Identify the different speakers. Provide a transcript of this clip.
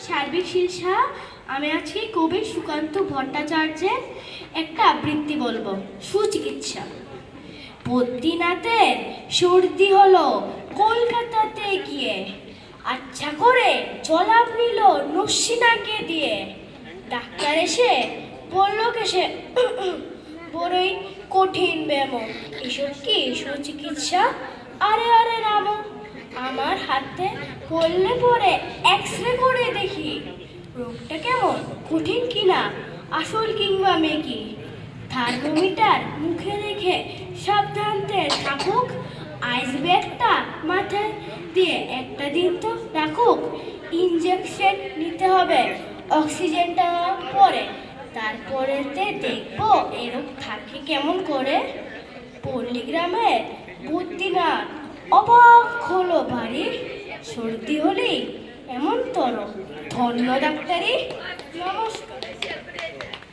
Speaker 1: সার্বিক শিক্ষা আমি আজকে কবি সুকান্ত ভট্টাচার্যের একটা আবৃত্তি বলবো। সুচিকিৎসা। বদ্রীনাথের সর্দি হলো কলকাতাতে গিয়ে, আচ্ছা করে জলাপ নিল নসিনাকে দিয়ে। ডাক্তার এসে বলল কেসে বড়ই কঠিন ব্যায়াম, এসব কি সুচিকিৎসা? আরে আরে রাম, আমার হাতে পড়লে পরে এক্সরে করে দেখি রোগটা কেমন, কঠিন কিনা, আসল কিংবা মেকি। থার্মোমিটার মুখে রেখে সাবধানতে থাকুক, আইস ব্যাগটা মাথায় দিয়ে একটা দিন তো রাখুক। ইনজেকশন নিতে হবে অক্সিজেনটা পরে, তারপরেতে দেখবো এরকম থাকে কেমন করে। পল্লীগ্রামের বুদ্ধিনাথ অবাক হলো ভারী, সর্দি হলেই এমন তর, ধন্য ডাক্তারি, নমস্কার।